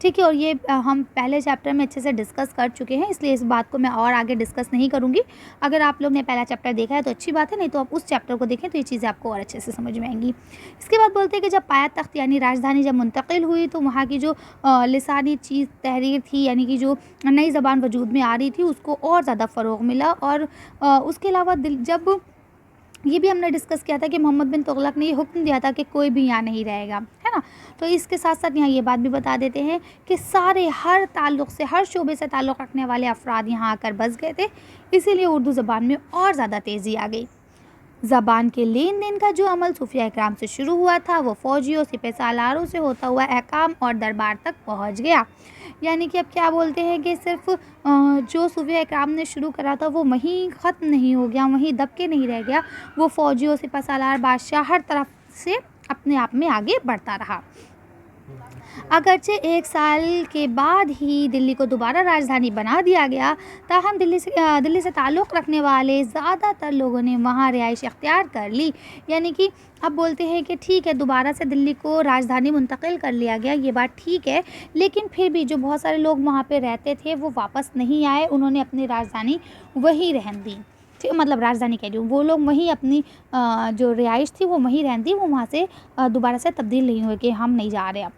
ٹھیک ہے، اور یہ ہم پہلے چیپٹر میں اچھے سے ڈسکس کر چکے ہیں، اس لیے اس بات کو میں اور آگے ڈسکس نہیں کروں گی. اگر آپ لوگ نے پہلا چیپٹر دیکھا ہے تو اچھی بات ہے، نہیں تو آپ اس چیپٹر کو دیکھیں تو یہ چیزیں آپ کو اور اچھے سے سمجھ میں آئیں گی. اس کے بعد بولتے ہیں کہ جب پایا تخت یعنی راجدھانی جب منتقل ہوئی تو وہاں کی جو لسانی چیز تحریر تھی، یعنی کہ جو نئی زبان وجود میں آ رہی تھی، اس کو اور زیادہ فروغ ملا. اور اس کے علاوہ جب یہ بھی ہم نے ڈسکس کیا تھا کہ محمد بن تغلق نے یہ حکم دیا تھا کہ کوئی بھی یہاں نہیں رہے گا، ہے نا. تو اس کے ساتھ ساتھ یہاں یہ بات بھی بتا دیتے ہیں کہ سارے ہر تعلق سے، ہر شعبے سے تعلق رکھنے والے افراد یہاں آ کر بس گئے تھے، اسی لیے اردو زبان میں اور زیادہ تیزی آ گئی. زبان کے لین دین کا جو عمل صوفیہ اکرام سے شروع ہوا تھا وہ فوجیوں، سپہ سالاروں سے ہوتا ہوا احکام اور دربار تک پہنچ گیا. یعنی کہ اب کیا بولتے ہیں کہ صرف جو صوفیہ اکرام نے شروع کرا تھا وہ وہیں ختم نہیں ہو گیا، وہیں دب کے نہیں رہ گیا، وہ فوجیوں، سپہ سالار، بادشاہ ہر طرف سے اپنے آپ میں آگے بڑھتا رہا. اگرچہ 1 سال کے بعد ہی دلی کو دوبارہ راجدھانی بنا دیا گیا، تاہم دلی سے تعلق رکھنے والے زیادہ تر لوگوں نے وہاں رہائش اختیار کر لی. یعنی کہ اب بولتے ہیں کہ ٹھیک ہے دوبارہ سے دلی کو راجدھانی منتقل کر لیا گیا، یہ بات ٹھیک ہے، لیکن پھر بھی جو بہت سارے لوگ وہاں پہ رہتے تھے وہ واپس نہیں آئے، انہوں نے اپنی راجدھانی وہیں رہن دی. مطلب راجدھانی کہہ رہی ہوں، وہ لوگ وہیں اپنی جو رہائش تھی وہ وہیں رہن دی، وہ وہاں سے دوبارہ سے تبدیل نہیں ہوئے کہ ہم نہیں جا رہے اب.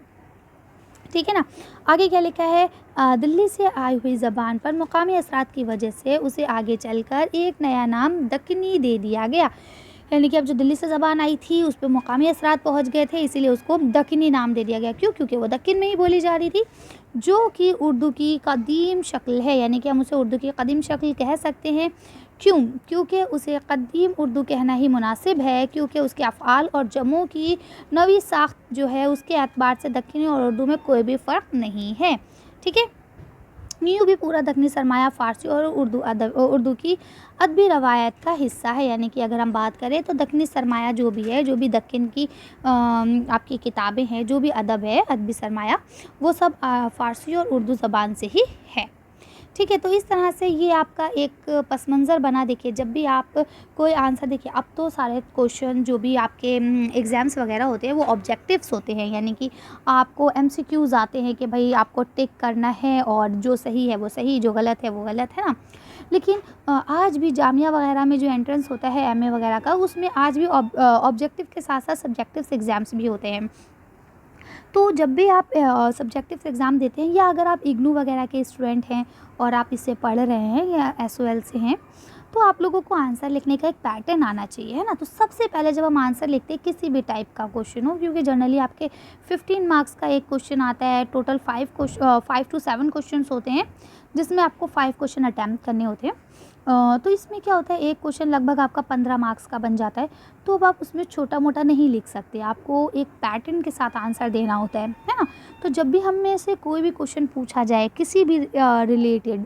ٹھیک ہے نا. آگے کیا لکھا ہے، دلی سے آئی ہوئی زبان پر مقامی اثرات کی وجہ سے اسے آگے چل کر ایک نیا نام دکنی دے دیا گیا. یعنی کہ اب جو دلی سے زبان آئی تھی اس پہ مقامی اثرات پہنچ گئے تھے، اسی لیے اس کو دکنی نام دے دیا گیا. کیوں؟ کیونکہ وہ دکن میں ہی بولی جا رہی تھی، جو کہ اردو کی قدیم شکل ہے. یعنی کہ ہم اسے اردو کی قدیم شکل کہہ سکتے ہیں. کیوں؟ کیونکہ اسے قدیم اردو کہنا ہی مناسب ہے، کیونکہ اس کے افعال اور جمعوں کی نوی ساخت جو ہے اس کے اعتبار سے دکنی اور اردو میں کوئی بھی فرق نہیں ہے. ٹھیک ہے. یوں بھی پورا دکنی سرمایہ فارسی اور اردو کی ادبی روایت کا حصہ ہے. یعنی کہ اگر ہم بات کریں تو دکنی سرمایہ جو بھی ہے، جو بھی دکن کی آپ کی کتابیں ہیں، جو بھی ادب ہے، ادبی سرمایہ، وہ سب فارسی اور اردو زبان سے ہی ہے. ٹھیک ہے. تو اس طرح سے یہ آپ کا ایک پس منظر بنا. دیکھیے جب بھی آپ کوئی آنسر، دیکھیے اب تو سارے کوشچن جو بھی آپ کے ایگزامس وغیرہ ہوتے ہیں وہ آبجیکٹیوس ہوتے ہیں، یعنی کہ آپ کو ایم سی کیوز آتے ہیں کہ بھائی آپ کو ٹک کرنا ہے اور جو صحیح ہے وہ صحیح، جو غلط ہے وہ غلط، ہے نا. لیکن آج بھی جامعہ وغیرہ میں جو انٹرنس ہوتا ہے ایم اے وغیرہ کا، اس میں آج بھی آبجیکٹیو کے ساتھ ساتھ سبجیکٹیوس ایگزامس بھی ہوتے ہیں. تو جب بھی آپ سبجیکٹیو ایگزام دیتے ہیں، یا اگر آپ اگنو وغیرہ کے اسٹوڈنٹ ہیں اور آپ اس سے پڑھ رہے ہیں یا ایس او ایل سے ہیں، تو آپ لوگوں کو آنسر لکھنے کا ایک پیٹرن آنا چاہیے، ہے نا. تو سب سے پہلے جب ہم آنسر لکھتے ہیں کسی بھی ٹائپ کا کوشچن ہو، کیونکہ جنرلی آپ کے 15 مارکس کا ایک کوشچن آتا ہے، ٹوٹل 5 to 7 کوشچنس ہوتے ہیں جس میں آپ کو 5 کوشچن اٹیمپٹ کرنے ہوتے ہیں. تو اس میں کیا ہوتا ہے، ایک کوشچن لگ بھگ آپ کا 15 مارکس کا بن جاتا ہے. تو اب آپ اس میں چھوٹا موٹا نہیں لکھ سکتے، آپ کو ایک پیٹرن کے ساتھ آنسر دینا ہوتا ہے نا. تو جب بھی ہم میں سے کوئی بھی کوشچن پوچھا جائے کسی بھی ریلیٹڈ،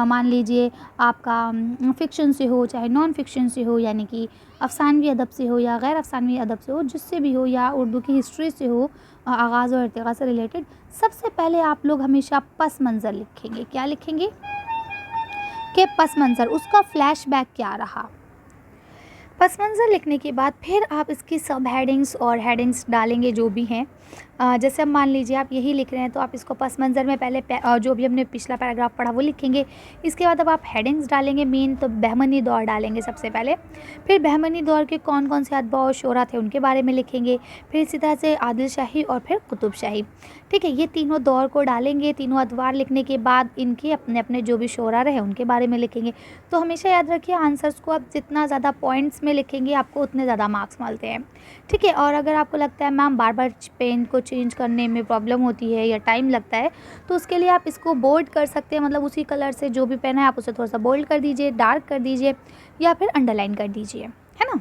مان لیجئے آپ کا فکشن سے ہو چاہے نان فکشن سے ہو، یعنی کہ افسانوی ادب سے ہو یا غیر افسانوی ادب سے ہو، جس سے بھی ہو، یا اردو کی ہسٹری سے ہو، آغاز اور ارتقاء سے ریلیٹڈ، سب سے پہلے آپ لوگ ہمیشہ پس منظر لکھیں گے. کیا لکھیں گے؟ کہ پس منظر، اس کا فلیش بیک کیا رہا. پس منظر لکھنے کے بعد پھر آپ اس کی سب ہیڈنگس اور ہیڈنگس ڈالیں گے جو بھی ہیں. جیسے اب مان لیجیے آپ یہی لکھ رہے ہیں تو آپ اس کو پس منظر میں پہلے جو بھی ہم نے پچھلا پیراگراف پڑھا وہ لکھیں گے. اس کے بعد اب آپ ہیڈنگس ڈالیں گے. مین تو بہمنی دور ڈالیں گے سب سے پہلے، پھر بہمنی دور کے کون کون سے اتباع و شعراء تھے ان کے بارے میں لکھیں گے، پھر اسی طرح سے عادل شاہی اور پھر قطب شاہی. ٹھیک ہے. یہ تینوں دور کو ڈالیں گے. تینوں ادوار لکھنے کے بعد ان کے اپنے اپنے جو بھی شعراء رہے ان کے بارے میں لکھیں گے. تو ہمیشہ یاد رکھیے آنسرس کو آپ جتنا زیادہ پوائنٹس میں لکھیں گے آپ کو اتنے زیادہ مارکس ملتے ہیں. ٹھیک ہے. اور اگر آپ کو لگتا ہے میم بار بار پین کو چینج کرنے میں پرابلم ہوتی ہے یا ٹائم لگتا ہے، تو اس کے لیے آپ اس کو بولڈ کر سکتے ہیں. مطلب اسی کلر سے جو بھی پین ہے آپ اسے تھوڑا سا بولڈ کر دیجئے، ڈارک کر دیجئے یا پھر انڈر لائن کر دیجئے، ہے نا.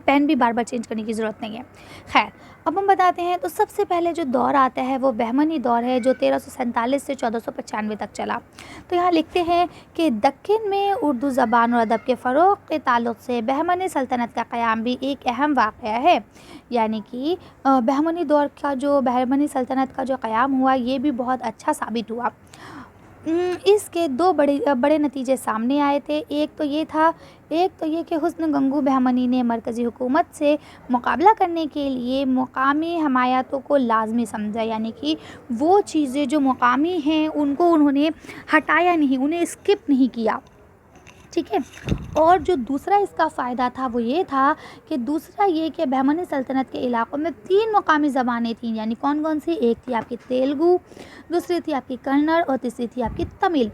پین بھی بار بار چینج کرنے کی ضرورت نہیں ہے. خیر اب ہم بتاتے ہیں. تو سب سے پہلے جو دور آتا ہے وہ بہمنی دور ہے جو 1347 سے 1495 تک چلا. تو یہاں لکھتے ہیں کہ دکن میں اردو زبان اور ادب کے فروغ کے تعلق سے بہمنی سلطنت کا قیام بھی ایک اہم واقعہ ہے. یعنی کہ بہمنی دور کا جو بہمنی سلطنت کا جو قیام ہوا یہ بھی بہت اچھا ثابت ہوا. اس کے دو بڑے نتیجے سامنے آئے تھے۔ ایک تو یہ کہ حسن گنگو بہمنی نے مرکزی حکومت سے مقابلہ کرنے کے لیے مقامی حمایتوں کو لازمی سمجھا، یعنی کہ وہ چیزیں جو مقامی ہیں ان کو انہوں نے ہٹایا نہیں، انہیں اسکپ نہیں کیا، ٹھیک ہے۔ اور جو دوسرا اس کا فائدہ تھا وہ یہ تھا کہ بہمنی سلطنت کے علاقوں میں 3 مقامی زبانیں تھیں، یعنی کون سی؟ ایک تھی آپ کی تیلگو، دوسری تھی آپ کی کنڑ اور تیسری تھی آپ کی تمل۔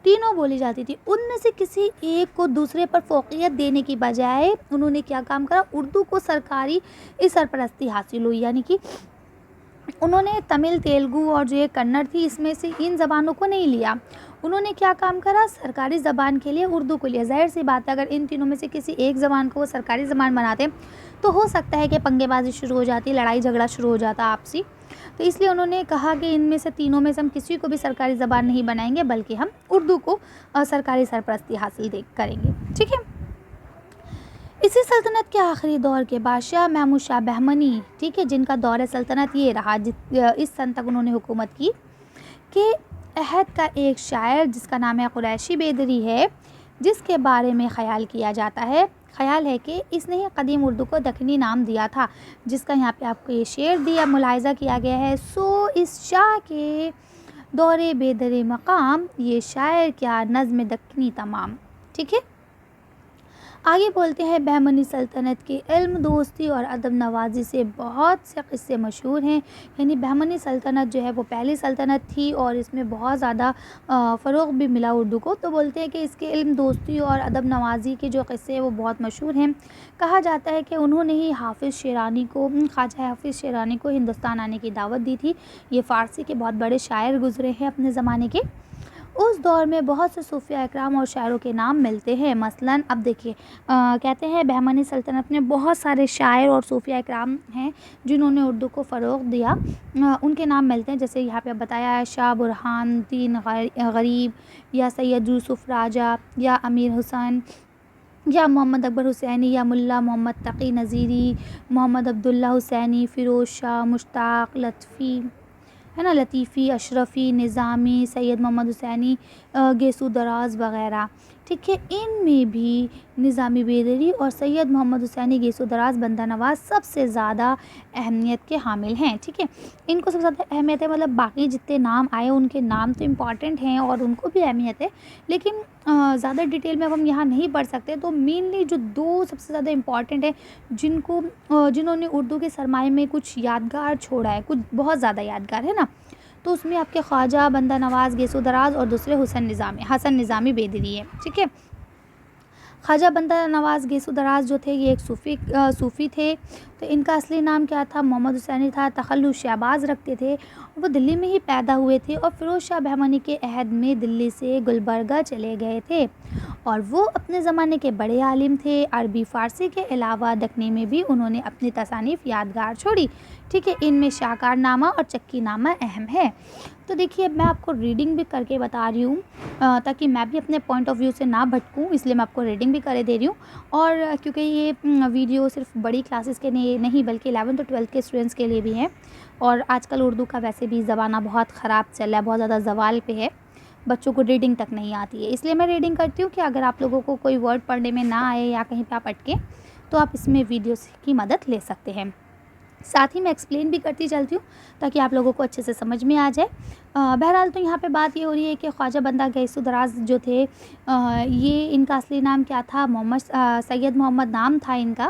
تینوں بولی جاتی تھی۔ ان میں سے کسی ایک کو دوسرے پر فوقیت دینے کی بجائے انہوں نے کیا کام کرا؟ اردو کو سرکاری سرپرستی حاصل ہوئی، یعنی کہ انہوں نے تمل، تیلگو اور جو یہ کنڑ تھی اس میں سے ان زبانوں کو نہیں لیا، انہوں نے کیا کام کرا؟ سرکاری زبان کے لیے اردو کو لیا۔ ظاہر سی بات ہے اگر ان تینوں میں سے کسی ایک زبان کو وہ سرکاری زبان بناتے تو ہو سکتا ہے کہ پنگے بازی شروع ہو جاتی، لڑائی جھگڑا شروع ہو جاتا آپسی، تو اس لیے انہوں نے کہا کہ ان میں سے تینوں میں سے ہم کسی کو بھی سرکاری زبان نہیں بنائیں گے بلکہ ہم اردو کو سرکاری سرپرستی حاصل کریں گے، ٹھیک ہے۔ اسی سلطنت کے آخری دور کے بادشاہ محمود شاہ بہمنی، ٹھیک ہے، جن کا دور سلطنت یہ رہا اس سن تک انہوں نے حکومت کی، کہ عہد کا ایک شاعر جس کا نام ہے قریشی بیدری ہے، جس کے بارے میں خیال ہے کہ اس نے ہی قدیم اردو کو دکنی نام دیا تھا، جس کا یہاں پہ آپ کو یہ شعر دیا ملاحظہ کیا گیا ہے۔ سو اس شاہ کے دور بیدر مقام، یہ شاعر کیا نظم دکنی تمام، ٹھیک ہے۔ آگے بولتے ہیں بہمنی سلطنت کے علم دوستی اور ادب نوازی سے بہت سے قصے مشہور ہیں، یعنی بہمنی سلطنت جو ہے وہ پہلی سلطنت تھی اور اس میں بہت زیادہ فروغ بھی ملا اردو کو، تو بولتے ہیں کہ اس کے علم دوستی اور ادب نوازی کے جو قصے ہیں وہ بہت مشہور ہیں۔ کہا جاتا ہے کہ انہوں نے ہی خواجہ حافظ شیرانی کو ہندوستان آنے کی دعوت دی تھی۔ یہ فارسی کے بہت بڑے شاعر گزرے ہیں اپنے زمانے کے۔ اس دور میں بہت سے صوفیہ اکرام اور شاعروں کے نام ملتے ہیں، مثلاً اب دیکھیے کہتے ہیں بہمنی سلطنت میں بہت سارے شاعر اور صوفیہ اکرام ہیں جنہوں نے اردو کو فروغ دیا، ان کے نام ملتے ہیں، جیسے یہاں پہ بتایا ہے شاہ برہان الدین غریب، یا سید یوسف راجہ، یا امیر حسین، یا محمد اکبر حسینی، یا ملا محمد تقی نظیری، محمد عبداللہ حسینی، فیروز شاہ، مشتاق، لطیفی، اشرفی، نظامی، سید محمد حسینی، گیسو دراز وغیرہ، ٹھیک ہے۔ ان میں بھی نظامی بیدری اور سید محمد حسینی گیسو دراز بندہ نواز سب سے زیادہ اہمیت کے حامل ہیں، ٹھیک ہے۔ ان کو سب سے زیادہ اہمیت ہے، مطلب باقی جتنے نام آئے ان کے نام تو امپورٹنٹ ہیں اور ان کو بھی اہمیت ہے، لیکن زیادہ ڈیٹیل میں اب ہم یہاں نہیں پڑھ سکتے، تو مینلی جو 2 سب سے زیادہ امپورٹنٹ ہیں جنہوں نے اردو کے سرمائے میں کچھ یادگار چھوڑا ہے، کچھ بہت زیادہ یادگار ہے نا، تو اس میں آپ کے خواجہ بندہ نواز گیسو دراز اور دوسرے حسن نظامی بیدری ہے، ٹھیک ہے۔ خواجہ بندہ نواز گیسو دراز جو تھے یہ ایک صوفی تھے، تو ان کا اصلی نام کیا تھا؟ محمد حسینی تھا، تخلص شہباز رکھتے تھے، وہ دلی میں ہی پیدا ہوئے تھے اور فیروز شاہ بہمنی کے عہد میں دلی سے گلبرگہ چلے گئے تھے، اور وہ اپنے زمانے کے بڑے عالم تھے۔ عربی فارسی کے علاوہ دکنی میں بھی انہوں نے اپنی تصانیف یادگار چھوڑی، ٹھیک ہے۔ ان میں شاکار نامہ اور چکی نامہ اہم ہے۔ تو دیکھیے میں آپ کو ریڈنگ بھی کر کے بتا رہی ہوں تاکہ میں بھی اپنے پوائنٹ آف ویو سے نہ بھٹکوں، اس لیے میں آپ کو ریڈنگ بھی کرے دے رہی ہوں، اور کیونکہ یہ ویڈیو صرف بڑی کلاسز کے نہیں بلکہ 11th اور 12th کے اسٹوڈنٹس کے لیے بھی ہے، اور آج کل اردو کا ویسے بھی زمانہ بہت خراب چل رہا ہے، بہت زیادہ زوال پہ ہے، بچوں کو ریڈنگ تک نہیں آتی ہے، اس لیے میں ریڈنگ کرتی ہوں کہ اگر آپ لوگوں کو کوئی ورڈ پڑھنے میں نہ آئے یا کہیں پہ آپ اٹکیں تو آپ اس میں ویڈیوز کی مدد لے سکتے ہیں۔ ساتھ ہی میں ایکسپلین بھی کرتی چلتی ہوں تاکہ آپ لوگوں کو اچھے سے سمجھ میں آ جائے۔ بہرحال تو یہاں پہ بات یہ ہو رہی ہے کہ خواجہ بندہ گیسو دراز جو تھے یہ ان کا اصلی نام کیا تھا؟ سید محمد نام تھا ان کا،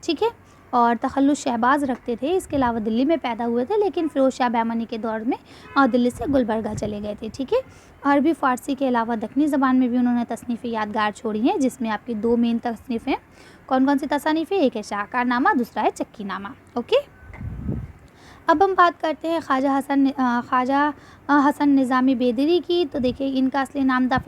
ٹھیک ہے، اور تخلص شہباز رکھتے تھے، اس کے علاوہ دلی میں پیدا ہوئے تھے، لیکن فیروز شاہ بہمنی کے دور میں دلی سے گلبرگہ چلے گئے تھے، ٹھیک ہے۔ عربی فارسی کے علاوہ دکنی زبان میں بھی انہوں نے تصنیفیں یادگار چھوڑی ہیں، جس میں آپ کی 2 مین تصنیفیں کون سی تصانیفیں؟ ایک ہے شاہکار نامہ، دوسرا ہے چکی نامہ، اوکے۔ اب ہم بات کرتے ہیں خواجہ حسن نظامی بیدری کی، تو دیکھیں ان کا اصلی نام تھا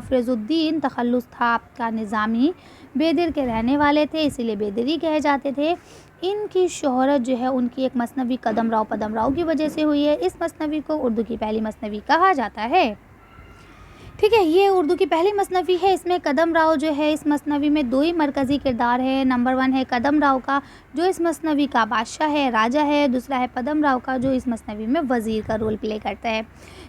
فیض الدین، تخلص تھا آپ کا نظامی، بیدر کے رہنے والے تھے اسی لیے بیدری کہے جاتے تھے۔ ان کی شہرت جو ہے ان کی ایک مثنوی قدم راؤ پدم راؤ کی وجہ سے ہوئی ہے، اس مثنوی کو اردو کی پہلی مثنوی کہا جاتا ہے۔ ٹھیک ہے، یہ اردو کی پہلی مثنوی ہے. اس میں قدم راؤ جو ہے اس مثنوی میں 2 ہی مرکزی کردار ہے. نمبر 1 ہے قدم راؤ کا جو اس مثنوی کا بادشاہ ہے، راجہ ہے. دوسرا ہے پدم راؤ کا جو اس مثنوی میں وزیر کا رول پلے کرتا ہے.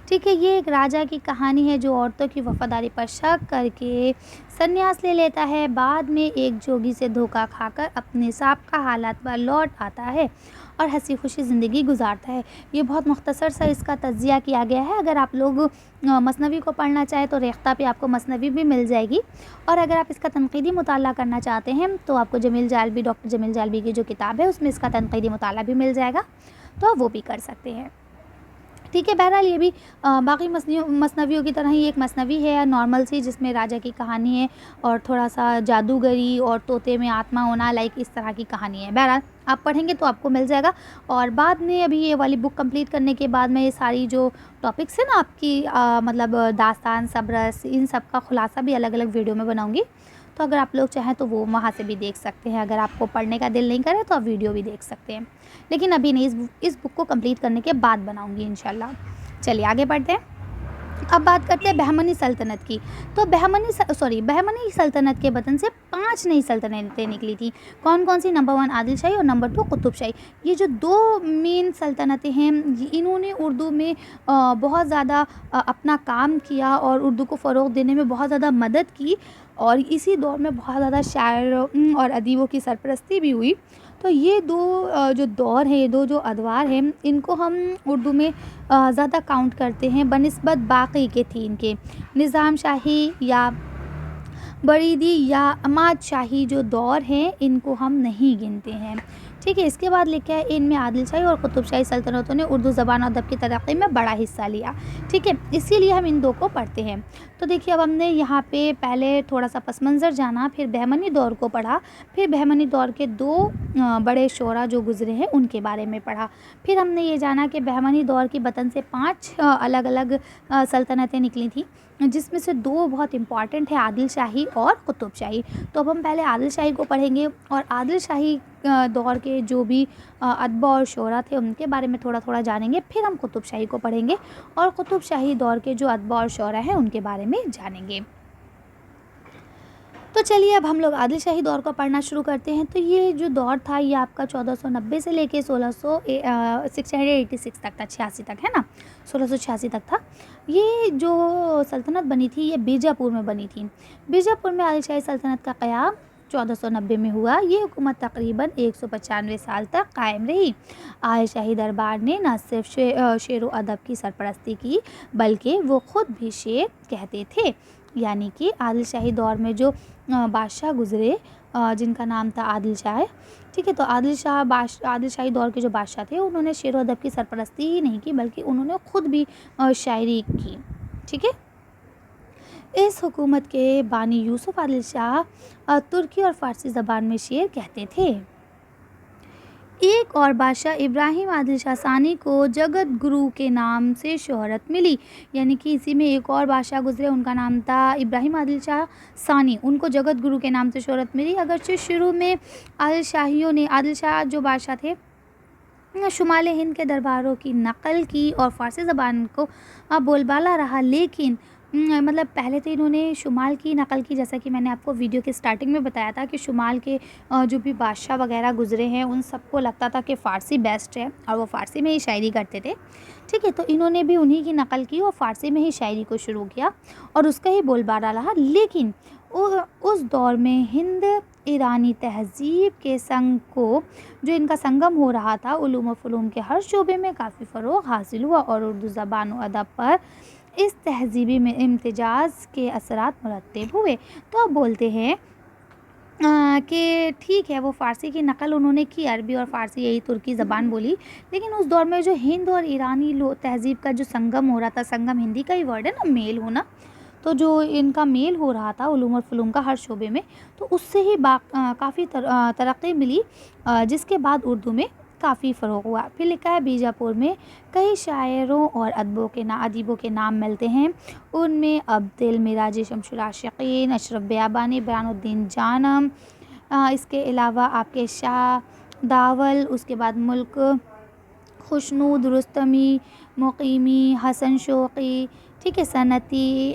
ٹھیک ہے، یہ ایک راجہ کی کہانی ہے جو عورتوں کی وفاداری پر شک کر کے سنیاس لے لیتا ہے. بعد میں ایک جوگی سے دھوکہ کھا کر اپنے سابقہ حالات پر لوٹ آتا ہے اور ہنسی خوشی زندگی گزارتا ہے. یہ بہت مختصر سا اس کا تجزیہ کیا گیا ہے. اگر آپ لوگ مثنوی کو پڑھنا چاہیں تو ریختہ پہ آپ کو مثنوی بھی مل جائے گی، اور اگر آپ اس کا تنقیدی مطالعہ کرنا چاہتے ہیں تو آپ کو جمیل جالبی، ڈاکٹر جمیل جالبی کی جو کتاب ہے اس میں اس کا تنقیدی مطالعہ بھی مل جائے گا، تو آپ وہ بھی کر سکتے ہیں. ٹھیک ہے، بہرحال یہ بھی باقی مثنویوں کی طرح ہی ایک مثنوی ہے نارمل سی، جس میں راجہ کی کہانی ہے اور تھوڑا سا جادوگری اور طوطے میں آتما ہونا لائک اس طرح کی کہانی ہے. بہرحال آپ پڑھیں گے تو آپ کو مل جائے گا. اور بعد میں ابھی یہ والی بک کمپلیٹ کرنے کے بعد میں یہ ساری جو ٹاپکس ہیں نا آپ کی مطلب داستان، سبرس، ان سب کا خلاصہ بھی الگ الگ ویڈیو میں بناؤں گی. تو اگر آپ لوگ چاہیں تو وہ وہاں سے بھی دیکھ سکتے ہیں. اگر آپ کو پڑھنے کا دل نہیں کرے تو آپ ویڈیو بھی دیکھ سکتے ہیں، لیکن ابھی نہیں، اس بک کو کمپلیٹ کرنے کے بعد بناؤں گی انشاءاللہ. چلیے آگے بڑھتے ہیں. اب بات کرتے ہیں بہمنی سلطنت کی. تو بہمنی سلطنت کے بدن سے 5 نئی سلطنتیں نکلی تھیں. کون کون سی؟ نمبر 1 عادل شاہی اور نمبر 2 قطب شاہی. یہ جو 2 مین سلطنتیں ہیں انہوں نے اردو میں بہت زیادہ اپنا کام کیا اور اردو کو فروغ دینے میں بہت زیادہ مدد کی، اور اسی دور میں بہت زیادہ شاعروں اور ادیبوں کی سرپرستی بھی ہوئی. تو یہ 2 جو دور ہیں، یہ 2 جو ادوار ہیں، ان کو ہم اردو میں زیادہ کاؤنٹ کرتے ہیں بنسبت باقی کے 3 کے. نظام شاہی یا بریدی یا اماد شاہی جو دور ہیں ان کو ہم نہیں گنتے ہیں. ٹھیک ہے، اس کے بعد لکھا ہے ان میں عادل شاہی اور قطب شاہی سلطنتوں نے اردو زبان اور ادب کی ترقی میں بڑا حصہ لیا. ٹھیک ہے، اسی لیے ہم ان 2 کو پڑھتے ہیں. تو دیکھیے اب ہم نے یہاں پہ پہلے تھوڑا سا پس منظر جانا، پھر بہمنی دور کو پڑھا، پھر بہمنی دور کے 2 بڑے شعراء جو گزرے ہیں ان کے بارے میں پڑھا. پھر ہم نے یہ جانا کہ بہمنی دور کی بطن سے 5 الگ الگ سلطنتیں نکلی تھیں، جس میں سے 2 بہت امپورٹنٹ ہیں، عادل شاہی اور قطب شاہی. تو اب ہم پہلے عادل شاہی کو پڑھیں گے، اور عادل شاہی دور کے جو بھی ادبا اور شعراء تھے ان کے بارے میں تھوڑا تھوڑا جانیں گے. پھر ہم قطب شاہی کو پڑھیں گے اور قطب شاہی دور کے جو ادبا اور شعراء ہیں ان کے بارے میں جانیں گے. تو چلیے اب ہم لوگ عادل شاہی دور کو پڑھنا شروع کرتے ہیں. تو یہ جو دور تھا یہ آپ کا 1490 سے لے کے 686 تک تھا، 86 تک ہے نا، 1686 تک تھا. یہ جو سلطنت بنی تھی یہ بیجاپور میں بنی تھی. بیجاپور میں عادل شاہی سلطنت کا قیام 1490 میں ہوا. یہ حکومت تقریباً 195 سال تک قائم رہی. عادل شاہی دربار نے نہ صرف شعر و ادب کی سرپرستی کی بلکہ وہ خود بھی شعر کہتے تھے. یعنی کہ عادل شاہی دور میں جو بادشاہ گزرے جن کا نام تھا عادل شاہ. ٹھیک ہے، تو عادل شاہی دور کے جو بادشاہ تھے انہوں نے شعر و ادب کی سرپرستی ہی نہیں کی بلکہ انہوں نے خود بھی شاعری کی. ٹھیک ہے، اس حکومت کے بانی یوسف عادل شاہ ترکی اور فارسی زبان میں شعر کہتے تھے. ایک اور بادشاہ ابراہیم عادل شاہ ثانی کو جگت گرو کے نام سے شہرت ملی. یعنی کہ اسی میں ایک اور بادشاہ گزرے، ان کا نام تھا ابراہیم عادل شاہ ثانی، ان کو جگت گرو کے نام سے شہرت ملی. اگرچہ شروع میں عادل شاہ جو بادشاہ تھے شمال ہند کے درباروں کی نقل کی اور فارسی زبان کو بول بالا رہا، لیکن مطلب پہلے تو انہوں نے شمال کی نقل کی، جیسا کہ میں نے آپ کو ویڈیو کے سٹارٹنگ میں بتایا تھا کہ شمال کے جو بھی بادشاہ وغیرہ گزرے ہیں ان سب کو لگتا تھا کہ فارسی بیسٹ ہے اور وہ فارسی میں ہی شاعری کرتے تھے. ٹھیک ہے، تو انہوں نے بھی انہی کی نقل کی اور فارسی میں ہی شاعری کو شروع کیا اور اس کا ہی بول بالا رہا. لیکن اس دور میں ہند ایرانی تہذیب کے سنگ کو جو ان کا سنگم ہو رہا تھا، علوم و فنون کے ہر شعبے میں کافی فروغ حاصل ہوا اور اردو زبان و ادب پر اس تہذیبی میں امتزاج کے اثرات مرتب ہوئے. تو اب بولتے ہیں کہ ٹھیک ہے وہ فارسی کی نقل انہوں نے کی، عربی اور فارسی یہی ترکی زبان بولی، لیکن اس دور میں جو ہند اور ایرانی تہذیب کا جو سنگم ہو رہا تھا، سنگم ہندی کا ہی ورڈ ہے نا، میل ہونا، تو جو ان کا میل ہو رہا تھا علوم اور فنون کا ہر شعبے میں، تو اس سے ہی کافی ترقی ملی، جس کے بعد اردو میں کافی فروغ ہوا. پھر لکھا ہے بیجاپور میں کئی شاعروں اور ادیبوں کے نام ملتے ہیں. ان میں عبد المراجی شمس العاشقین، اشرف بیابانی، بیان الدین جانم، اس کے علاوہ آپ کے شاہ داول، اس کے بعد ملک خوشنود، رستمی، مقیمی، حسن شوقی، ٹھیک ہے، صنعتی،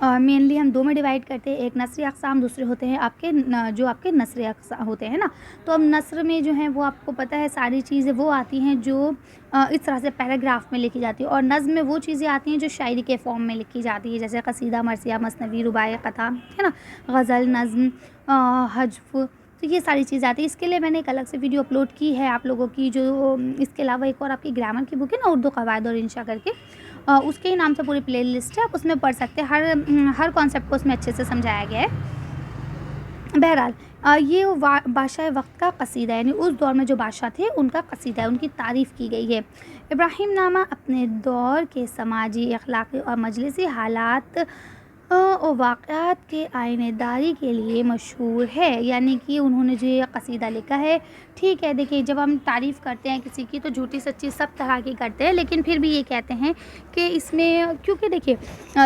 مینلی ہم دو میں ڈیوائڈ کرتے ہیں، ایک نثری اقسام، دوسرے ہوتے ہیں آپ کے جو آپ کے نثری اقسام ہوتے ہیں نا. تو اب نثر میں جو ہے وہ آپ کو پتہ ہے ساری چیزیں وہ آتی ہیں جو اس طرح سے پیراگراف میں لکھی جاتی ہے، اور نظم میں وہ چیزیں آتی ہیں جو شاعری کے فارم میں لکھی جاتی ہے، جیسے قصیدہ، مرثیہ، مثنوی، رباعی، قطعہ، ہے نا، غزل، نظم، حجف. تو یہ ساری چیزیں آتی ہیں. اس کے لیے میں نے ایک الگ سے ویڈیو اپلوڈ کی ہے آپ لوگوں کی، جو اس کے علاوہ ایک اور آپ کی گرامر کی بک ہے نا، اردو قواعد اور انشاء کر کے، اس کے ہی نام سے پوری پلے لسٹ ہے، آپ اس میں پڑھ سکتے ہیں. ہر کانسیپٹ کو اس میں اچھے سے سمجھایا گیا ہے. بہرحال یہ بادشاہ وقت کا قصیدہ ہے، یعنی اس دور میں جو بادشاہ تھے ان کا قصیدہ ہے، ان کی تعریف کی گئی ہے. ابراہیم نامہ اپنے دور کے سماجی، اخلاقی اور مجلسی حالات اور واقعات کے آئینہ داری کے لیے مشہور ہے. یعنی کہ انہوں نے جو یہ قصیدہ لکھا ہے، ٹھیک ہے، دیکھیے جب ہم تعریف کرتے ہیں کسی کی تو جھوٹی سچی سب طرح کی کرتے ہیں، لیکن پھر بھی یہ کہتے ہیں کہ اس میں، کیونکہ دیکھیے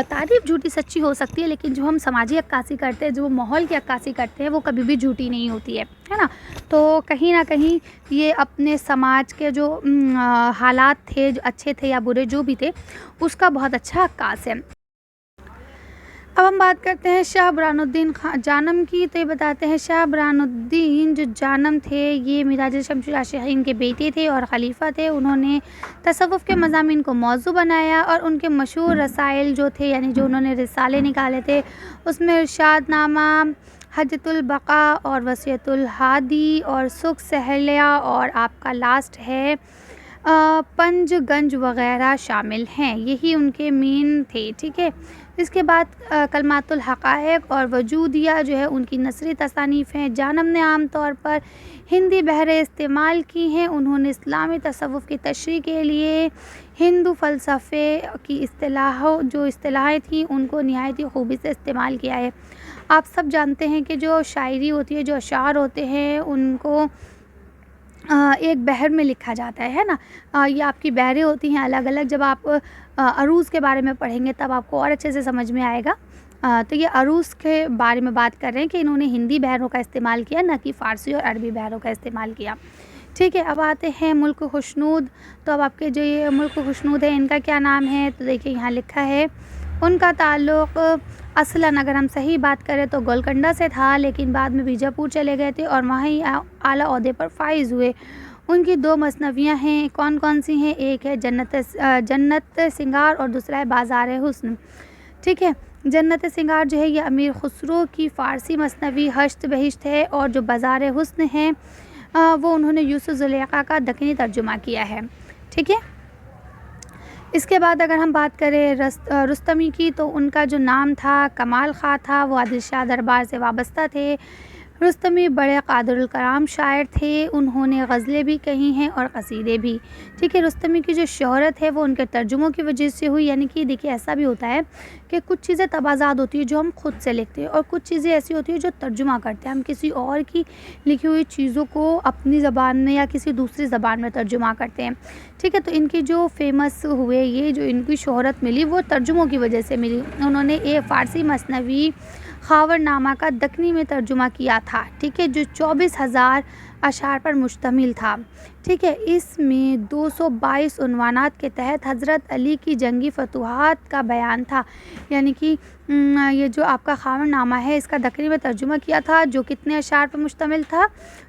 تعریف جھوٹی سچی ہو سکتی ہے، لیکن جو ہم سماجی عکاسی کرتے ہیں، جو ماحول کی عکاسی کرتے ہیں، وہ کبھی بھی جھوٹی نہیں ہوتی ہے نا. تو کہیں نہ کہیں یہ اپنے سماج کے جو حالات تھے، جو اچھے تھے یا برے جو بھی تھے، اس کا بہت اچھا عکاس ہے. اب ہم بات کرتے ہیں شاہ برہان الدین جانم کی. تو یہ بتاتے ہیں شاہ برہان الدین جو جانم تھے یہ میراج شمشیر عاشقین کے بیٹے تھے اور خلیفہ تھے. انہوں نے تصوف کے مضامین کو موضوع بنایا، اور ان کے مشہور رسائل جو تھے، یعنی جو انہوں نے رسالے نکالے تھے، اس میں ارشاد نامہ، حجۃ البقاء اور وصیۃ الہادی اور سکھ سہیلیہ، اور آپ کا لاسٹ ہے پنج گنج وغیرہ شامل ہیں. یہی ان کے مین تھے. ٹھیک ہے. اس کے بعد کلمات الحقائق اور وجودیہ جو ہے ان کی نثری تصانیف ہیں. جانم نے عام طور پر ہندی بحریں استعمال کی ہیں. انہوں نے اسلامی تصوف کی تشریح کے لیے ہندو فلسفے کی جو اصطلاحیں تھیں ان کو نہایت ہی خوبی سے استعمال کیا ہے. آپ سب جانتے ہیں کہ جو شاعری ہوتی ہے، جو اشعار ہوتے ہیں، ان کو ایک بحر میں لکھا جاتا ہے نا. یہ آپ کی بحریں ہوتی ہیں الگ الگ. جب آپ عروض کے بارے میں پڑھیں گے تب آپ کو اور اچھے سے سمجھ میں آئے گا. تو یہ عروض کے بارے میں بات کر رہے ہیں کہ انہوں نے ہندی بحروں کا استعمال کیا، نہ کہ فارسی اور عربی بحروں کا استعمال کیا. ٹھیک ہے. اب آتے ہیں ملک خشنود. تو اب آپ کے جو یہ ملک خشنود ہے ان کا کیا نام ہے؟ تو دیکھیں یہاں لکھا ہے ان کا تعلق اصلاً اگر ہم صحیح بات کریں تو گولکنڈہ سے تھا، لیکن بعد میں بیجاپور چلے گئے تھے اور وہیں اعلیٰ عہدے پر فائز ہوئے. ان کی 2 مثنویاں ہیں. کون کون سی ہیں؟ ایک ہے جنت سنگار اور دوسرا ہے بازار حسن. ٹھیک ہے. جنت سنگار جو ہے یہ امیر خسرو کی فارسی مثنوی ہشت بہشت ہے، اور جو بازار حسن ہے وہ انہوں نے یوسف زلیخا کا دکنی ترجمہ کیا ہے. ٹھیک ہے. اس کے بعد اگر ہم بات کریں رستمی کی، تو ان کا جو نام تھا کمال خاں تھا. وہ عادل شاہ دربار سے وابستہ تھے. رستمی بڑے قادر الکلام شاعر تھے. انہوں نے غزلیں بھی کہی ہیں اور قصیدے بھی. ٹھیک ہے. رستمی کی جو شہرت ہے وہ ان کے ترجموں کی وجہ سے ہوئی. یعنی کہ دیکھیے ایسا بھی ہوتا ہے کہ کچھ چیزیں تبازات ہوتی ہیں جو ہم خود سے لکھتے ہیں، اور کچھ چیزیں ایسی ہوتی ہیں جو ترجمہ کرتے ہیں. ہم کسی اور کی لکھی ہوئی چیزوں کو اپنی زبان میں یا کسی دوسری زبان میں ترجمہ کرتے ہیں. ٹھیک ہے. تو ان کی جو فیمس ہوئے، یہ جو ان کی شہرت ملی وہ ترجموں کی وجہ سے ملی. انہوں نے ایک فارسی مثنوی خاور نامہ کا دکنی میں ترجمہ کیا تھا. ٹھیک ہے. جو 24,000 اشعار پر مشتمل تھا. ٹھیک ہے. اس میں 222 عنوانات کے تحت حضرت علی کی جنگی فتوحات کا بیان تھا. یعنی کہ یہ جو آپ کا خاور نامہ ہے اس کا دکنی میں ترجمہ کیا تھا، جو کتنے اشعار پر مشتمل تھا؟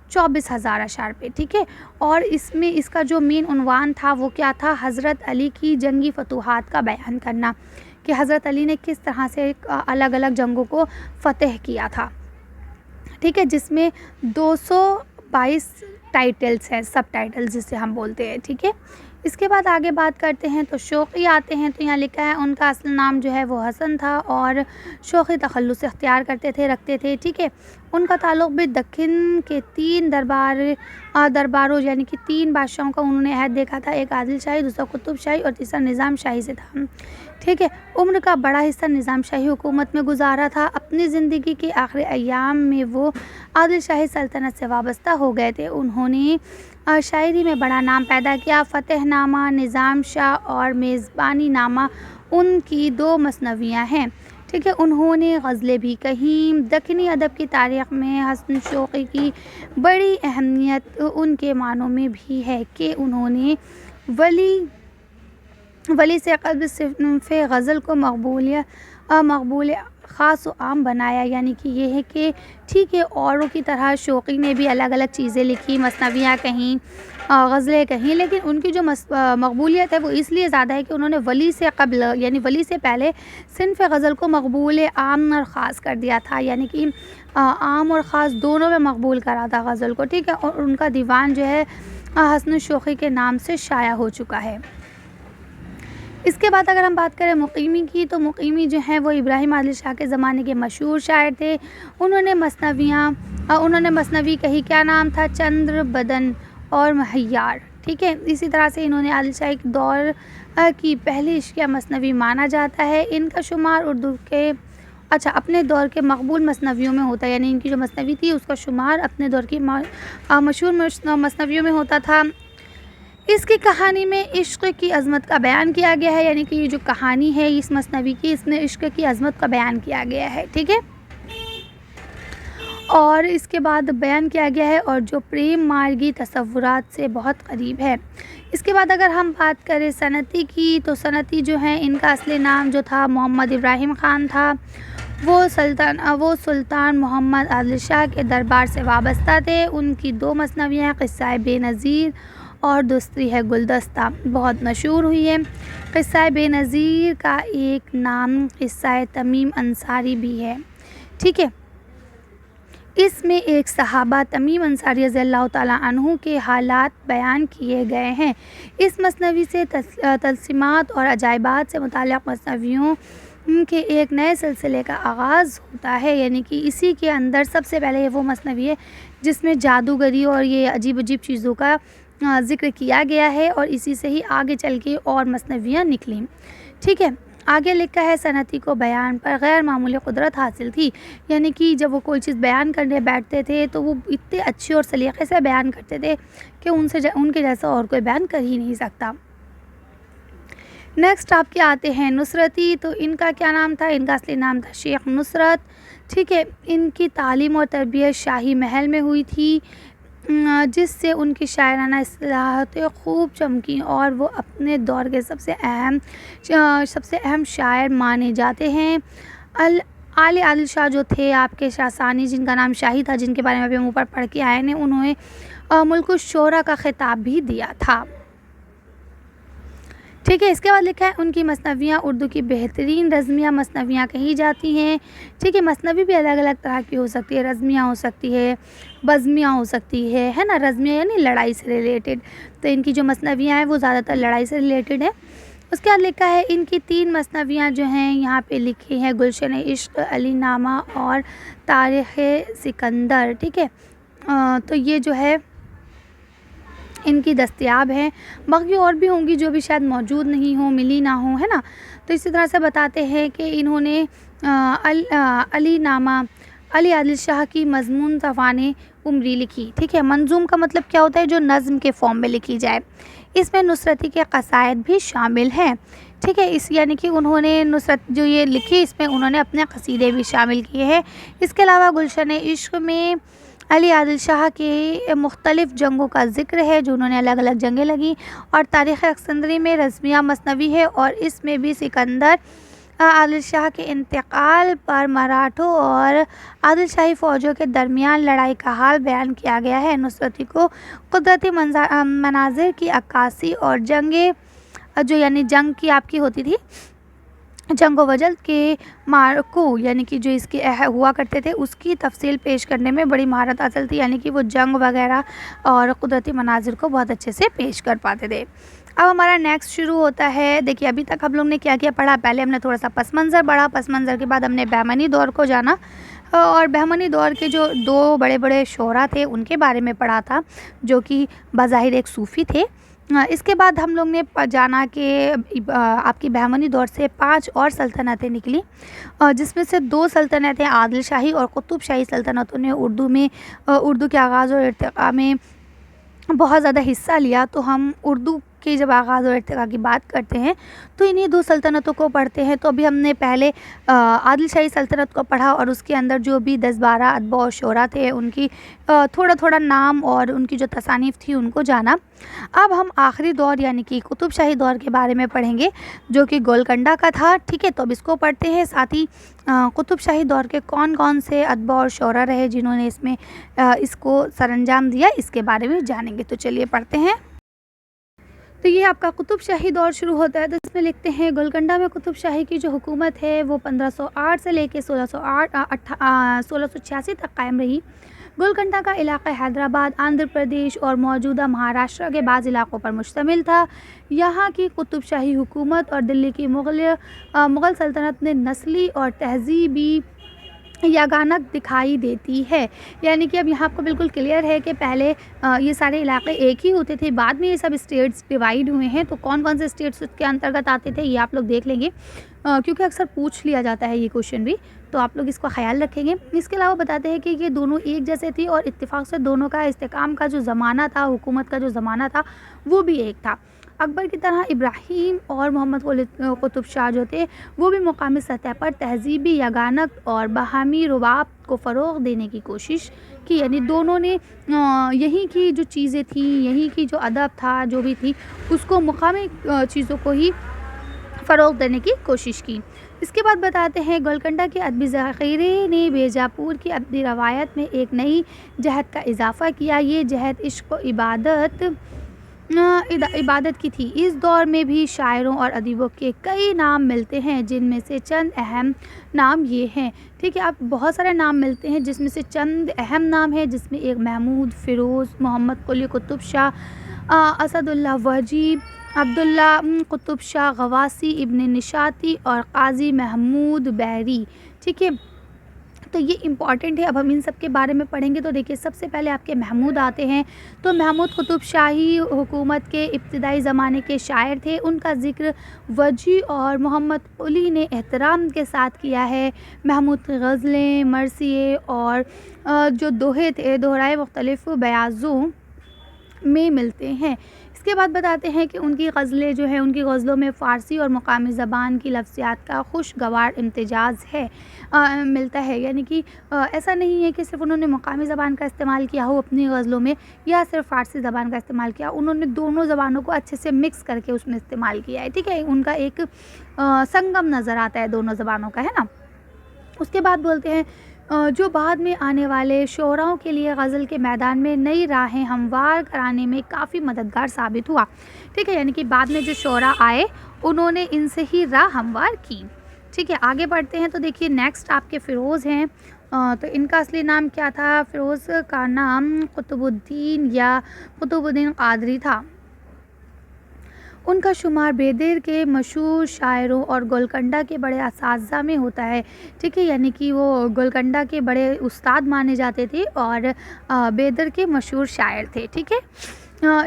24,000 اشعار پہ. ٹھیک ہے. اور اس میں اس کا جو مین عنوان تھا وہ کیا تھا؟ حضرت علی کی جنگی فتوحات کا بیان کرنا، کہ حضرت علی نے کس طرح سے الگ الگ جنگوں کو فتح کیا تھا. ٹھیک ہے. جس میں 222 ٹائٹلز ہیں، سب ٹائٹلز جسے ہم بولتے ہیں. ٹھیک ہے. اس کے بعد آگے بات کرتے ہیں تو شوقی آتے ہیں. تو یہاں لکھا ہے ان کا اصل نام جو ہے وہ حسن تھا، اور شوقی تخلص اختیار رکھتے تھے. ٹھیک ہے. ان کا تعلق بھی دکن کے 3 درباروں یعنی کہ 3 بادشاہوں کا انہوں نے عہد دیکھا تھا. ایک عادل شاہی، دوسرا قطب شاہی اور تیسرا نظام شاہی سے تھا. ٹھیک ہے. عمر کا بڑا حصہ نظام شاہی حکومت میں گزارا تھا. اپنی زندگی کے آخری ایام میں وہ عادل شاہی سلطنت سے وابستہ ہو گئے تھے. انہوں نے شاعری میں بڑا نام پیدا کیا. فتح نامہ، نظام شاہ اور میزبانی نامہ ان کی 2 مثنویاں ہیں. ٹھیک ہے. انہوں نے غزلیں بھی کہیں. دکنی ادب کی تاریخ میں حسن شوقی کی بڑی اہمیت ان کے معنوں میں بھی ہے کہ انہوں نے ولی سے قلب صنف غزل کو مقبول خاص و عام بنایا، یعنی کہ یہ ہے کہ ٹھیک ہے اوروں کی طرح شوقی نے بھی الگ الگ چیزیں لکھی، مثنویاں کہیں، غزلیں کہیں، لیکن ان کی جو مقبولیت ہے وہ اس لیے زیادہ ہے کہ انہوں نے ولی سے قبل یعنی ولی سے پہلے صنف غزل کو مقبول عام اور خاص کر دیا تھا، یعنی کہ عام اور خاص دونوں میں مقبول کرا تھا غزل کو، ٹھیک ہے، اور ان کا دیوان جو ہے حسن الشوخی کے نام سے شائع ہو چکا ہے۔ اس کے بعد اگر ہم بات کریں مقیمی کی، تو مقیمی جو ہیں وہ ابراہیم عادل شاہ کے زمانے کے مشہور شاعر تھے۔ انہوں نے مثنوی کہی، کیا نام تھا؟ چندر بدن اور مہیار، ٹھیک ہے۔ اسی طرح سے انہوں نے عادل شاہی دور کی پہلی عشقیہ مثنوی مانا جاتا ہے۔ ان کا شمار اردو کے اپنے دور کے مقبول مثنویوں میں ہوتا ہے، یعنی ان کی جو مثنوی تھی اس کا شمار اپنے دور کی مشہور مثنویوں میں ہوتا تھا۔ اس کی کہانی میں عشق کی عظمت کا بیان کیا گیا ہے، یعنی کہ یہ جو کہانی ہے اس مثنوی کی، اس میں عشق کی عظمت کا بیان کیا گیا ہے، ٹھیک ہے، اور اس کے بعد بیان کیا گیا ہے، اور جو پریم مارگی تصورات سے بہت قریب ہے۔ اس کے بعد اگر ہم بات کریں صنعتی کی، تو صنعتی جو ہیں ان کا اصلی نام جو تھا محمد ابراہیم خان تھا۔ وہ سلطان محمد عادل شاہ کے دربار سے وابستہ تھے۔ ان کی 2 مثنویاں ہیں، قصہ بے نظیر اور دوسری ہے گلدستہ، بہت مشہور ہوئی ہے۔ قصہ بے نظیر کا ایک نام قصہ تمیم انصاری بھی ہے، ٹھیک ہے۔ اس میں ایک صحابہ تمیم انصاری رضی اللہ تعالیٰ عنہ کے حالات بیان کیے گئے ہیں۔ اس مثنوی سے طلسمات اور عجائبات سے متعلق مثنویوں کے ایک نئے سلسلے کا آغاز ہوتا ہے، یعنی کہ اسی کے اندر سب سے پہلے وہ مثنوی ہے جس میں جادوگری اور یہ عجیب چیزوں کا ذکر کیا گیا ہے، اور اسی سے ہی آگے چل کے اور مثنویاں نکلیں، ٹھیک ہے۔ آگے لکھا ہے صنعتی کو بیان پر غیر معمولی قدرت حاصل تھی، یعنی کہ جب وہ کوئی چیز بیان کرنے بیٹھتے تھے تو وہ اتنے اچھے اور سلیقے سے بیان کرتے تھے کہ ان کے جیسا اور کوئی بیان کر ہی نہیں سکتا۔ نیکسٹ آپ کے آتے ہیں نصرتی، تو ان کا کیا نام تھا؟ ان کا اصلی نام تھا شیخ نصرت، ٹھیک ہے۔ ان کی تعلیم اور تربیت شاہی محل میں ہوئی تھی، جس سے ان کی شاعرانہ اصطلاحاتیں خوب چمکیں، اور وہ اپنے دور کے سب سے اہم شاعر مانے جاتے ہیں۔ آل عادل شاہ جو تھے آپ کے شاہ ثانی، جن کا نام شاہی تھا، جن کے بارے میں ابھی ہم اوپر پڑھ کے آئے ہیں، انہوں نے ملک الشعراء کا خطاب بھی دیا تھا، ٹھیک ہے۔ اس کے بعد لکھا ہے ان کی مثنویاں اردو کی بہترین رزمیہ مثنویاں کہی جاتی ہیں، ٹھیک ہے۔ مثنوی بھی الگ الگ طرح کی ہو سکتی ہے، رزمیہ ہو سکتی ہے، بزمیہ ہو سکتی ہے نا۔ رزمیہ یعنی لڑائی سے ریلیٹڈ، تو ان کی جو مثنویاں ہیں وہ زیادہ تر لڑائی سے ریلیٹڈ ہیں۔ اس کے بعد لکھا ہے ان کی 3 مثنویاں جو ہیں یہاں پہ لکھی ہیں، گلشن عشق، علی نامہ اور تاریخ سکندر، ٹھیک ہے۔ تو یہ جو ہے ان کی دستیاب ہیں، باقی اور بھی ہوں گی جو بھی شاید موجود نہیں ہوں، ملی نہ ہوں، ہے نا۔ تو اسی طرح سے بتاتے ہیں کہ انہوں نے علی نامہ علی عادل شاہ کی مضمون طوفان عمری لکھی، ٹھیک ہے۔ منظوم کا مطلب کیا ہوتا ہے؟ جو نظم کے فارم میں لکھی جائے۔ اس میں نصرتی کے قصائد بھی شامل ہیں، ٹھیک ہے۔ یعنی کہ انہوں نے نصرت جو یہ لکھی، اس میں انہوں نے اپنے قصیدے بھی شامل کیے ہیں۔ اس کے علاوہ گلشن عشق میں علی عادل شاہ کے مختلف جنگوں کا ذکر ہے، جو انہوں نے الگ الگ جنگیں لگیں، اور تاریخ اسکندری میں رزمیہ مثنوی ہے، اور اس میں بھی سکندر عادل شاہ کے انتقال پر مراٹھوں اور عادل شاہی فوجوں کے درمیان لڑائی کا حال بیان کیا گیا ہے۔ نصرتی کو قدرتی مناظر کی عکاسی اور یعنی جنگ کی آپ کی ہوتی تھی، جنگ و وجل کے مارکو، یعنی کہ جو اس کے ہوا کرتے تھے اس کی تفصیل پیش کرنے میں بڑی مہارت حاصل تھی، یعنی کہ وہ جنگ وغیرہ اور قدرتی مناظر کو بہت اچھے سے پیش کر پاتے تھے۔ اب ہمارا نیکسٹ شروع ہوتا ہے، دیکھیے ابھی تک ہم لوگ نے کیا کیا پڑھا، پہلے ہم نے تھوڑا سا پس منظر پڑھا، پس منظر کے بعد ہم نے بہمنی دور کو جانا، اور بہمنی دور کے جو 2 بڑے بڑے شعراء تھے ان کے بارے میں پڑھا تھا، جو کہ بظاہر ایک صوفی تھے۔ اس کے بعد ہم لوگ نے جانا کہ آپ کی بہمنی دور سے 5 اور سلطنتیں نکلی، جس میں سے 2 سلطنتیں عادل شاہی اور قطب شاہی سلطنتوں نے اردو کے آغاز اور ارتقاء میں بہت زیادہ حصہ لیا۔ تو ہم اردو کی جب آغاز اور ارتقاء کی بات کرتے ہیں تو انہی دو سلطنتوں کو پڑھتے ہیں. تو ابھی ہم نے پہلے عادل شاہی سلطنت کو پڑھا اور اس کے اندر جو بھی 10-12 ادباء و شعراء تھے ان کی تھوڑا تھوڑا نام اور ان کی جو تصانیف تھی ان کو جانا. اب ہم آخری دور یعنی کہ قطب شاہی دور کے بارے میں پڑھیں گے جو کہ گولکنڈہ کا تھا. ٹھیک ہے, تو اب اس کو پڑھتے ہیں. ساتھ ہی قطب شاہی دور کے کون کون سے ادباء اور شعراء رہے جنہوں نے اس میں اس کو سر انجام دیا, اس کے بارے میں جانیں گے. تو چلیے پڑھتے ہیں. تو یہ آپ کا قطب شاہی دور شروع ہوتا ہے. تو اس میں لکھتے ہیں گولکنڈہ میں قطب شاہی کی جو حکومت ہے وہ 1508 سے لے کے 1686 تک قائم رہی. گولکنڈہ کا علاقہ حیدرآباد, آندھرا پردیش اور موجودہ مہاراشٹر کے بعض علاقوں پر مشتمل تھا. یہاں کی قطب شاہی حکومت اور دلی کی مغل سلطنت نے نسلی اور تہذیبی یگانت دکھائی دیتی ہے. یعنی کہ اب یہاں آپ کو بالکل کلیئر ہے کہ پہلے یہ سارے علاقے ایک ہی ہوتے تھے, بعد میں یہ سب اسٹیٹس ڈیوائیڈ ہوئے ہیں. تو کون کون سے اسٹیٹس اس کے انترگت آتے تھے یہ آپ لوگ دیکھ لیں گے, کیونکہ اکثر پوچھ لیا جاتا ہے یہ کوشچن بھی, تو آپ لوگ اس کا خیال رکھیں گے. اس کے علاوہ بتاتے ہیں کہ یہ دونوں ایک جیسے تھی اور اتفاق سے دونوں کا استحکام کا جو زمانہ تھا, حکومت کا جو زمانہ تھا وہ بھی ایک تھا. اکبر کی طرح ابراہیم اور محمد قطب شاہ جو تھے وہ بھی مقامی سطح پر تہذیبی یگانت اور باہمی روابط کو فروغ دینے کی کوشش کی. یعنی دونوں نے یہیں کی جو چیزیں تھیں, یہیں کی جو ادب تھا, جو بھی تھی, اس کو مقامی چیزوں کو ہی فروغ دینے کی کوشش کی. اس کے بعد بتاتے ہیں گولکنڈہ کے ادبی ذخیرے نے بیجاپور کی ادبی روایت میں ایک نئی جہت کا اضافہ کیا. یہ جہت عشق و عبادت کی تھی. اس دور میں بھی شاعروں اور ادیبوں کے کئی نام ملتے ہیں جن میں سے چند اہم نام یہ ہیں. ٹھیک ہے, آپ بہت سارے نام ملتے ہیں جس میں سے چند اہم نام ہیں, جس میں ایک محمود, فیروز, محمد قلی قطب شاہ, اسد اللہ وحجی, عبداللہ قطب شاہ, غواثی ابن نشاطی اور قاضی محمود بحری. ٹھیک ہے, تو یہ امپورٹنٹ ہے. اب ہم ان سب کے بارے میں پڑھیں گے. تو دیکھیے سب سے پہلے آپ کے محمود آتے ہیں. تو محمود قطب شاہی حکومت کے ابتدائی زمانے کے شاعر تھے. ان کا ذکر وجی اور محمد قلی نے احترام کے ساتھ کیا ہے. محمود کی غزلیں, مرثیے اور جو دوہے تھے, دہرائے مختلف بیاضوں میں ملتے ہیں. اس کے بعد بتاتے ہیں کہ ان کی غزلیں جو ہیں, ان کی غزلوں میں فارسی اور مقامی زبان کی لفظیات کا خوشگوار امتزاج ملتا ہے. یعنی کہ ایسا نہیں ہے کہ صرف انہوں نے مقامی زبان کا استعمال کیا ہو اپنی غزلوں میں یا صرف فارسی زبان کا استعمال کیا, انہوں نے دونوں زبانوں کو اچھے سے مکس کر کے اس میں استعمال کیا ہے. ٹھیک ہے, ان کا ایک سنگم نظر آتا ہے دونوں زبانوں کا, ہے نا. اس کے بعد بولتے ہیں جو بعد میں آنے والے شعراؤں کے لیے غزل کے میدان میں نئی راہیں ہموار کرانے میں کافی مددگار ثابت ہوا. ٹھیک ہے, یعنی کہ بعد میں جو شعراء آئے انہوں نے ان سے ہی راہ ہموار کی. ٹھیک ہے, آگے بڑھتے ہیں. تو دیکھیے نیکسٹ آپ کے فیروز ہیں. تو ان کا اصلی نام کیا تھا؟ فیروز کا نام قطب الدین یا قطب الدین قادری تھا. ان کا شمار بیدر کے مشہور شاعروں اور گولکنڈہ کے بڑے اساتذہ میں ہوتا ہے. ٹھیک ہے, یعنی کہ وہ گولکنڈہ کے بڑے استاد مانے جاتے تھے اور بیدر کے مشہور شاعر تھے. ٹھیک ہے,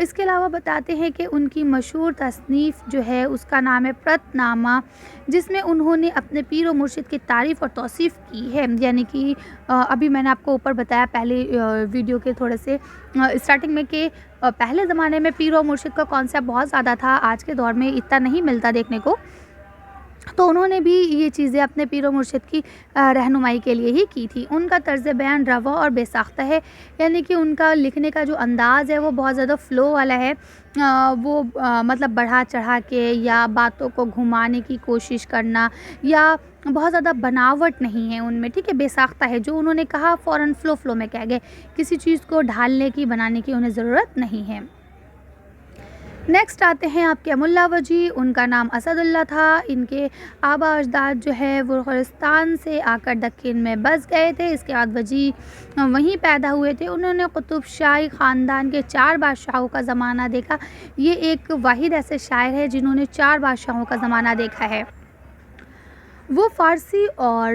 اس کے علاوہ بتاتے ہیں کہ ان کی مشہور تصنیف جو ہے اس کا نام ہے پرت نامہ, جس میں انہوں نے اپنے پیر و مرشد کی تعریف اور توصیف کی ہے. یعنی کہ ابھی میں نے آپ کو اوپر بتایا پہلے ویڈیو کے تھوڑے سے اسٹارٹنگ میں کہ پہلے زمانے میں پیر و مرشد کا کانسیپٹ بہت زیادہ تھا, آج کے دور میں اتنا نہیں ملتا دیکھنے کو. تو انہوں نے بھی یہ چیزیں اپنے پیر و مرشد کی رہنمائی کے لیے ہی کی تھی. ان کا طرز بیان روا اور بے ساختہ ہے. یعنی کہ ان کا لکھنے کا جو انداز ہے وہ بہت زیادہ فلو والا ہے. وہ مطلب بڑھا چڑھا کے یا باتوں کو گھمانے کی کوشش کرنا یا بہت زیادہ بناوٹ نہیں ہے ان میں. ٹھیک ہے, بے ساختہ ہے. جو انہوں نے کہا فوراً فلو میں کہہ گئے, کسی چیز کو ڈھالنے کی بنانے کی انہیں ضرورت نہیں ہے. نیکسٹ آتے ہیں آپ کے ملا وجی. ان کا نام اسد اللہ تھا. ان کے آبا اجداد جو ہے وہ خراسان سے آ کر دکن میں بس گئے تھے. اس کے بعد وجی وہیں پیدا ہوئے تھے. انہوں نے قطب شاہی خاندان کے 4 بادشاہوں کا زمانہ دیکھا. یہ ایک واحد ایسے شاعر ہے جنہوں نے 4 بادشاہوں کا زمانہ دیکھا ہے. وہ فارسی اور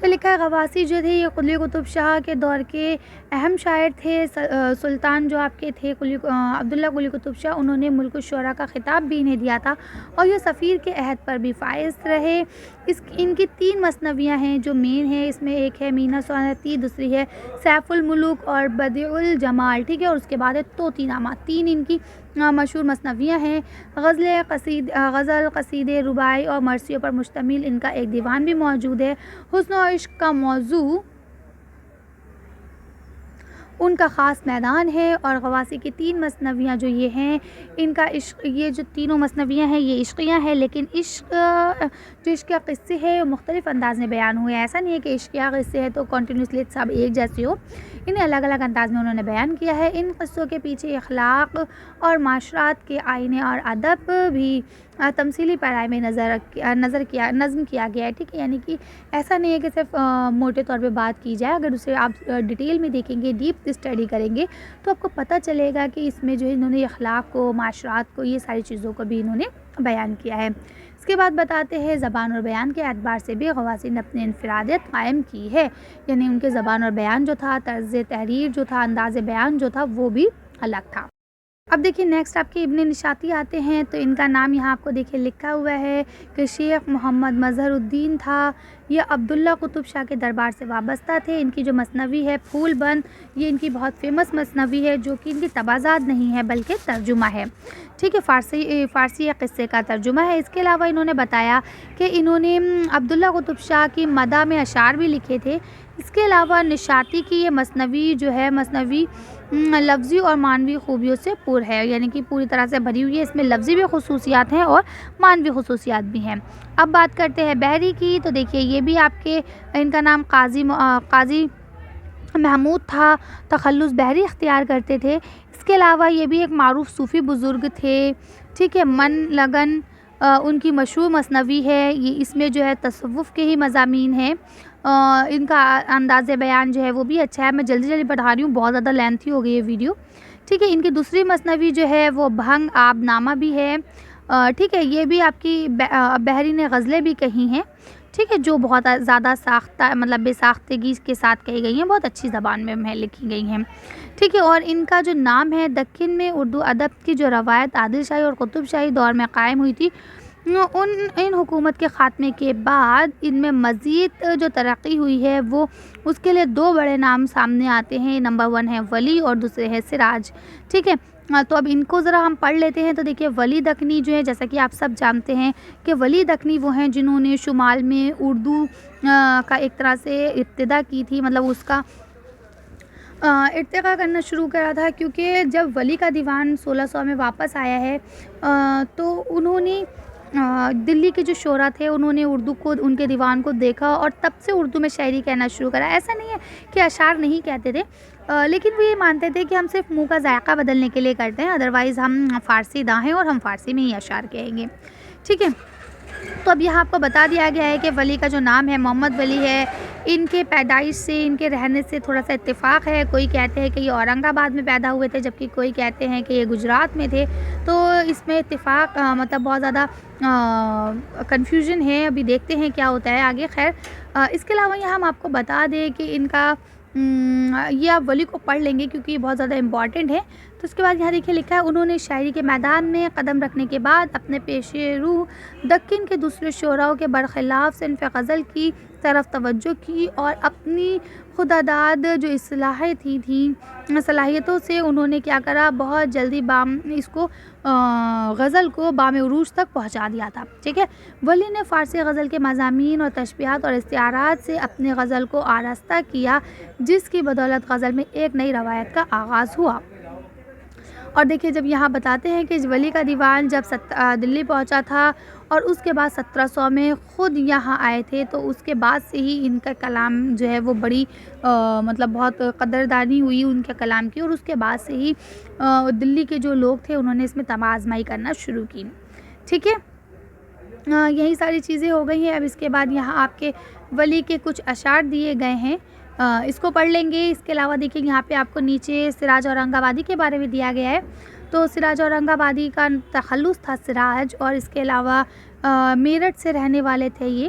تو لکھا ہے غواسی جو تھے یہ قلی قطب شاہ کے دور کے اہم شاعر تھے. سلطان جو آپ کے تھے عبداللہ قلی قطب شاہ، انہوں نے ملک الشعراء کا خطاب بھی انہیں دیا تھا اور یہ سفیر کے عہد پر بھی فائز رہے. ان کی 3 مثنویاں ہیں جو مین ہیں. اس میں ایک ہے مینا سوانتی، دوسری ہے سیف الملوک اور بدیع الجمال، ٹھیک ہے، اور اس کے بعد ہے طوطی نامہ. 3 ان کی مشہور مثنویاں ہیں. غزل، قصیدے، رباعی اور مرثیوں پر مشتمل ان کا ایک دیوان بھی موجود ہے. حسن و عشق کا موضوع ان کا خاص میدان ہے. اور غواسی کی 3 مثنویاں جو یہ ہیں، ان کا عشق، یہ جو تینوں مثنویاں ہیں یہ عشقیاں ہیں، لیکن جو عشق کا قصے ہیں وہ مختلف انداز میں بیان ہوئے ہیں. ایسا نہیں ہے کہ عشقیہ قصے ہیں تو کنٹینیوسلی سب ایک جیسے ہو، انہیں الگ الگ انداز میں انہوں نے بیان کیا ہے. ان قصوں کے پیچھے اخلاق اور معاشرات کے آئینے اور ادب بھی تمثیلی پیمانے میں نظم کیا گیا ہے، ٹھیک ہے. یعنی کہ ایسا نہیں ہے کہ صرف موٹے طور پہ بات کی جائے. اگر اسے آپ ڈیٹیل میں دیکھیں گے، ڈیپ اسٹڈی کریں گے تو آپ کو پتہ چلے گا کہ اس میں جو انہوں نے اخلاق کو، معاشرات کو، یہ ساری چیزوں کو بھی انہوں نے بیان کیا ہے. اس کے بعد بتاتے ہیں زبان اور بیان کے اعتبار سے بھی غواسی نے اپنی انفرادیت قائم کی ہے. یعنی ان کے زبان اور بیان جو تھا، طرز تحریر جو تھا، انداز بیان جو تھا وہ بھی الگ تھا. اب دیکھیے نیکسٹ آپ کے ابن نشاطی آتے ہیں. تو ان کا نام یہاں آپ کو دیکھیے لکھا ہوا ہے کہ شیخ محمد مظہر الدین تھا. یہ عبداللہ قطب شاہ کے دربار سے وابستہ تھے. ان کی جو مثنوی ہے پھول بند، یہ ان کی بہت فیمس مثنوی ہے جو کہ ان کی تبازات نہیں ہے بلکہ ترجمہ ہے، ٹھیک ہے، فارسی قصے کا ترجمہ ہے. اس کے علاوہ انہوں نے بتایا کہ انہوں نے عبداللہ قطب شاہ کی مدح میں اشعار بھی لکھے تھے. اس کے علاوہ نشاطی کی یہ مثنوی جو ہے، مثنوی لفظی اور معنوی خوبیوں سے پر ہے، یعنی کہ پوری طرح سے بھری ہوئی ہے. اس میں لفظی بھی خصوصیات ہیں اور معنوی خصوصیات بھی ہیں. اب بات کرتے ہیں بحری کی. تو دیکھیے یہ بھی آپ کے، ان کا نام قاضی محمود تھا. تخلص بحری اختیار کرتے تھے. اس کے علاوہ یہ بھی ایک معروف صوفی بزرگ تھے، ٹھیک ہے. من لگن ان کی مشہور مثنوی ہے. یہ اس میں جو ہے تصوف کے ہی مضامین ہیں. ان کا انداز بیان جو ہے وہ بھی اچھا ہے. میں جلدی پڑھا رہی ہوں، بہت زیادہ لینتھی ہو گئی یہ ویڈیو، ٹھیک ہے. ان کی دوسری مثنوی جو ہے وہ بھنگ آب نامہ بھی ہے، ٹھیک ہے. یہ بھی آپ کی بحری نے غزلیں بھی کہی ہیں، ٹھیک ہے، جو بہت زیادہ ساختہ، مطلب بے ساختگی کے ساتھ کہی گئی ہیں، بہت اچھی زبان میں لکھی گئی ہیں، ٹھیک ہے. اور ان کا جو نام ہے، دکن میں اردو ادب کی جو روایت عادل شاہی اور قطب شاہی دور میں قائم ہوئی تھی، ان حکومت کے خاتمے کے بعد ان میں مزید جو ترقی ہوئی ہے وہ، اس کے لیے 2 بڑے نام سامنے آتے ہیں. نمبر 1 ہے ولی اور دوسرے ہے سراج، ٹھیک ہے. تو اب ان کو ذرا ہم پڑھ لیتے ہیں. تو دیکھیے ولی دکنی جو ہے، جیسا کہ آپ سب جانتے ہیں کہ ولی دکنی وہ ہیں جنہوں نے شمال میں اردو کا ایک طرح سے ابتدا کی تھی، مطلب اس کا ارتقاء کرنا شروع کرا تھا. کیونکہ جب ولی کا دیوان 1600 میں واپس آیا ہے تو انہوں نے دلی کے جو شعراء تھے انہوں نے اردو کو، ان کے دیوان کو دیکھا اور تب سے اردو میں شاعری کہنا شروع کرا. ایسا نہیں ہے کہ اشعار نہیں کہتے تھے، لیکن وہ یہ مانتے تھے کہ ہم صرف منہ کا ذائقہ بدلنے کے لیے کرتے ہیں، ادروائز ہم فارسی داں ہیں اور ہم فارسی میں ہی اشعار کہیں گے، ٹھیک ہے. تو اب یہاں آپ کو بتا دیا گیا ہے کہ ولی کا جو نام ہے محمد ولی ہے. ان کے پیدائش سے، ان کے رہنے سے تھوڑا سا اتفاق ہے. کوئی کہتے ہیں کہ یہ اورنگ آباد میں پیدا ہوئے تھے، جبکہ کوئی کہتے ہیں کہ یہ گجرات میں تھے. تو اس میں اتفاق مطلب بہت زیادہ کنفیوژن ہے. ابھی دیکھتے ہیں کیا ہوتا ہے آگے. خیر، اس کے علاوہ یہاں ہم آپ کو بتا دیں کہ ان کا یہ آپ ولی کو پڑھ لیں گے کیونکہ یہ بہت زیادہ امپورٹنٹ ہے. تو اس کے بعد یہاں دیکھیے لکھا ہے انہوں نے شاعری کے میدان میں قدم رکھنے کے بعد اپنے پیش روح دکن کے دوسرے شعراء کے برخلاف صنف غزل کی طرف توجہ کی اور اپنی خودداد جو صلاحیتوں سے انہوں نے کیا کرا، بہت جلدی اس کو غزل کو بام عروج تک پہنچا دیا تھا، ٹھیک ہے. ولی نے فارسی غزل کے مضامین اور تشبیہات اور استعارات سے اپنے غزل کو آراستہ کیا، جس کی بدولت غزل میں ایک نئی روایت کا آغاز ہوا. اور دیکھیے جب یہاں بتاتے ہیں کہ ولی کا دیوان جب دلی پہنچا تھا اور اس کے بعد 1700 میں خود یہاں آئے تھے، تو اس کے بعد سے ہی ان کا کلام جو ہے وہ بڑی مطلب بہت قدردانی ہوئی ان کے کلام کی، اور اس کے بعد سے ہی دلی کے جو لوگ تھے انہوں نے اس میں آزمائی کرنا شروع کی، ٹھیک ہے. یہی ساری چیزیں ہو گئی ہیں. اب اس کے بعد یہاں آپ کے ولی کے کچھ اشعار دیے گئے ہیں، اس کو پڑھ لیں گے. اس کے علاوہ دیکھیں یہاں پہ آپ کو نیچے سراج اورنگ آبادی کے بارے میں دیا گیا ہے. تو سراج اورنگ آبادی کا تخلص تھا سراج، اور اس کے علاوہ میرٹھ سے رہنے والے تھے یہ،